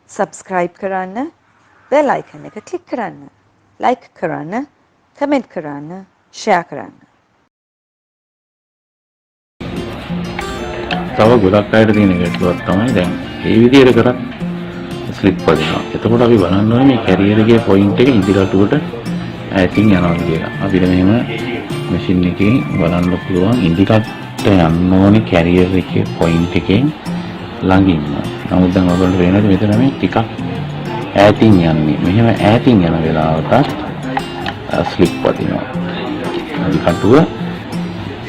subscribe කරන්න, bell icon එක click කරන්න, like කරන්න, comment කරන්න, share කරන්න. තව ගොඩක් අයට තියෙන ගැටලුවක් තමයි දැන් මේ විදිහට කරත් ස්ලිප් වදිනවා. එතකොට අපි බලන්න ඕනේ මේ කැරියර් එකේ පොයින්ට් එක ඉදිරියටට ඈතින් යනවා කියලා. අපිට මෙහෙම මැෂින් එකේ බලන්න පුළුවන් ඉදිරියට යන්න ඕනේ කැරියර් එකේ පොයින්ට් එකෙන් ළඟින්ම. නමුත් දැන් ඔයගොල්ලෝ වෙනද මෙතන මේ ටිකක් ඈතින් යන්නේ. මෙහෙම ඈතින් යන වෙලාවට ස්ලිප් වදිනවා. ඉදිරියටව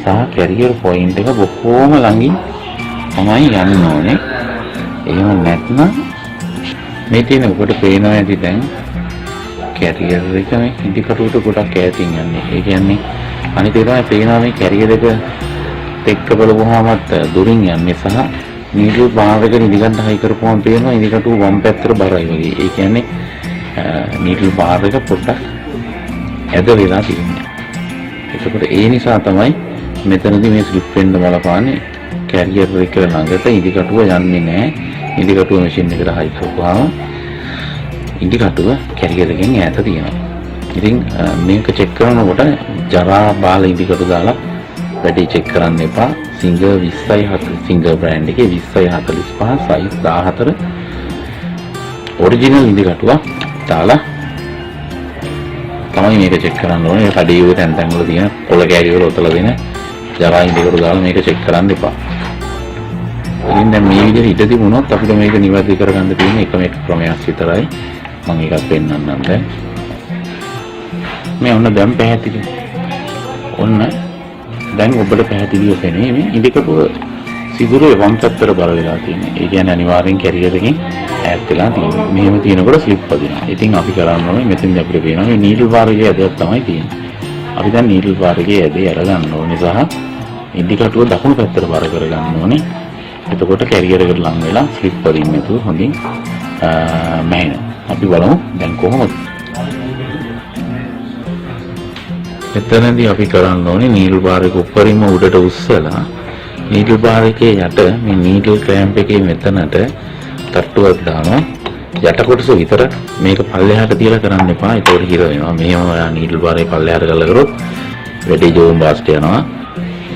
සහ කැරියර් පොයින්ට් එක බොහෝම ළඟින් තමයි යන්න ඕනේ. එහෙම නැත්නම් මේ තියෙන ඔබට පේනවා ඇති දැන් කැරියර් එක මේ ඉදිකටුවට ගොඩක් ඈතින් යන්නේ. ඒ කියන්නේ අනිත් ඒ තමයි පේනවා මේ කැරියර් එක එක්ක බලපුවාමත් දුරින් යන්නේ සහ නීඩල් බාර් එක ඉදිකට හයි කරපුවාම පේනවා ඉදිකටුව වම් පැත්තට බරයි වගේ. ඒ කියන්නේ නීඩල් බාර් එක පොඩ්ඩක් ඇද වෙලා තියෙනවා. ඒකට ඒ නිසා තමයි මෙතනදී මේ ස්ලිප් වෙන්න බලපාන්නේ. කැරියර් එක ළඟට ඉදිකටුව යන්නේ නැහැ. ඉදිකටුව මැෂින් එකට හයි කරපුවාම ඉදිකටුව කැරියර් එකෙන් ඈත තියෙනවා. ඉතින් මේක චෙක් කරනකොට ජරා බාල ඉදිකටු දාලා වැඩි චෙක් කරන්න එපා. සිංගර් 20/40 සිංගර් බ්‍රෑන්ඩ් එකේ 20/45 සයිස් 14 ඔරිජිනල් ඉදිකටුව දාලා තමයි මේක චෙක් කරන්න ඕනේ. කඩේ වල තැන් තැන් වල තියෙන කොළ කැරියර් වල ඔතලා දෙන ජරා ඉදිකටු දාලා මේක චෙක් කරන්න එපා. ඉතින් දැන් මේ විදිහට ඉඳ තිබුණොත් අපිට මේක නිවැරදි කරගන්න තියෙන එකම එක ක්‍රමයක් විතරයි. මම ඒකත් පෙන්නන්නම් දැන්. මේ ඔන්න දැන් පැහැදිලි. ඔන්න දැන් ඔබට පැහැදිලිව පෙනේ මේ ඉදිකටුව සිදුරේ වම් පැත්තට බර වෙලා තියෙනවා. ඒ කියන්නේ අනිවාර්යෙන් කැරියර් එකෙන් ඈත් වෙලා තියෙනවා. මෙහෙම තියෙනකොට ස්ලිප් වදිනවා. ඉතින් අපි කරන්න ඕනේ මෙතෙන්දී අපිට පේනවා මේ නීඩල් බාර් එකේ ඇදයක් තමයි තියෙන්නේ. අපි දැන් නීඩල් බාර් එකේ ඇදේ අරගන්න ඕනේ සහ ඉදිකටුව දකුණු පැත්තට බර කරගන්න ඕනේ. එතකොට කැරියර් එකට ලං වෙලා ස්ලිප් වදින්න නැතුව හොඳින් මැහෙනවා. අපි බලමු දැන් කොහොමද. මෙතනදී අපි කරන්න ඕනේ නීඩල් බාර් එක උඩරින්ම උඩට උස්සලා නීඩල් බාර් එකේ යට මේ නීඩල් ක්ලෑම්ප් එකේ මෙතනට තට්ටුවක් දානවා. යට කොටස විතර මේක පල්ලෙහාට තියලා කරන්න එපා. ඒකට හිර වෙනවා. මෙහෙම ඔයා නීඩල් බාර් එක පල්ලෙහාට කරලා කරොත් වැඩි ජෝම් බාස්ට් යනවා.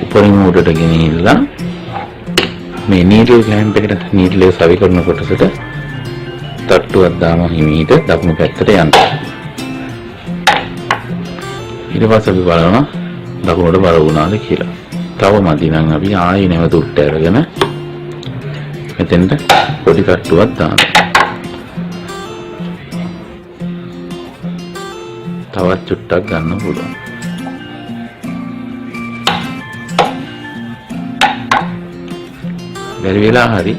උඩරින්ම උඩට ගෙනිහිල්ලා මේ නීඩල් ක්ලෑම්ප් එකට නීඩල් එක සවි කරන කොටසට තට්ටුවක් දානවා හිමීට දකුණු පැත්තට යන්න. ඊට පස්සේ අපි බලනවා දකුණට බර වුණාද කියලා. තව මදි නම් අපි ආයෙ නැවත උඩට අරගෙන මෙතෙන්ට පොඩි තට්ටුවක් දානවා. තවත් චුට්ටක් ගන්න පුළුවන්. බැරි වෙලා හරි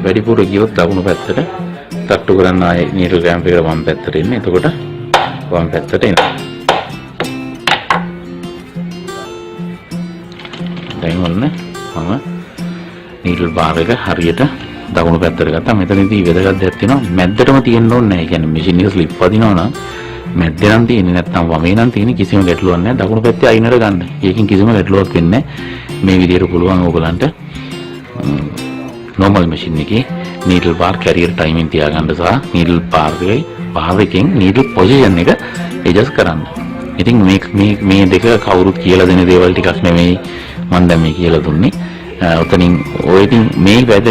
වැඩිපුර ගියොත් දකුණු පැත්තට තට්ටු කරන්න ආයේ නීඩල් ක්ලෑම්ප් එක වම් පැත්තට එන්නේ. එතකොට වම් පැත්තට එනවා. දැන් ඔන්න මම නීඩල් බාර් එක හරියට දකුණු පැත්තට ගත්තා. මෙතනදී වැදගත් දෙයක් තියෙනවා. මැද්දටම තියෙන්න ඕනේ නැහැ. ඒ කියන්නේ මැෂින් එක ස්ලිප් වදිනවා නම් මැද්දේ නම් තියෙන්නේ නැත්නම් වමේ නම් තියෙන්නේ කිසිම ගැටලුවක් නැහැ. දකුණු පැත්තේ අයිනට ගන්න. ඒකෙන් කිසිම ගැටලුවක් වෙන්නේ නැහැ. මේ විදිහට පුළුවන් ඕගලන්ට normal machine එකේ needle bar carrier timing තියාගන්න සහ needle bar එකෙන් needle position එක adjust කරන්න. ඉතින් මේ දෙක කවුරුත් කියලා දෙන දේවල් ටිකක් නෙමෙයි මම දැන් මේ කියලා දුන්නේ. ඔතනින් ඔය ඉතින්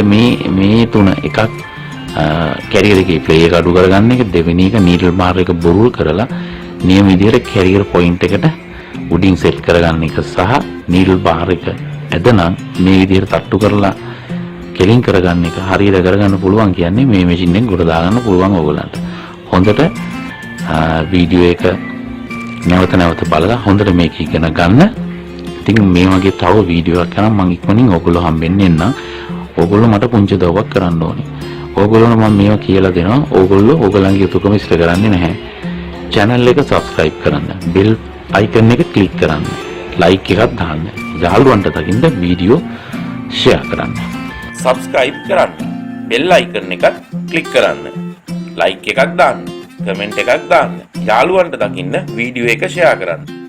මේ තුන එකක් carrier එකේ play එක අඩු කරගන්න එක, දෙවෙනි එක needle bar එක බොරුල් කරලා නියම විදිහට carrier point එකට උඩින් set කරගන්න එක සහ needle bar එක ඇදනම් මේ විදිහට තට්ටු කරලා කෙලින් කරගන්න එක හරියට කරගන්න පුළුවන් කියන්නේ මේ මැෂින් එකෙන් ගොඩ දාගන්න පුළුවන් ඕගලන්ට. හොඳට වීඩියෝ එක නැවත බලලා හොඳට මේක ඉගෙන ගන්න. ඉතින් මේ වගේ තව වීඩියෝ එකක් කරන් මම ඉක්මනින් ඕගොල්ලෝ හම්බෙන්නේ නැත්නම් ඕගොල්ලෝ මට පුංචි දවවක් කරන්න ඕනේ. ඕගොල්ලෝන මම මේවා කියලා දෙනවා. ඕගොල්ලෝ ඕගලන්ගේ යුතුයකම ඉෂ්ට කරන්නේ නැහැ. channel එක subscribe කරන්න. bell icon එක click කරන්න. like එකක් දාන්න. යාළුවන්ට දකින්න වීඩියෝ share කරන්න. subscribe කරන්න. bell icon එකත් click කරන්න. like එකක් දාන්න. comment එකක් දාන්න. යාළුවන්ට දකින්න වීඩියෝ එක share කරන්න.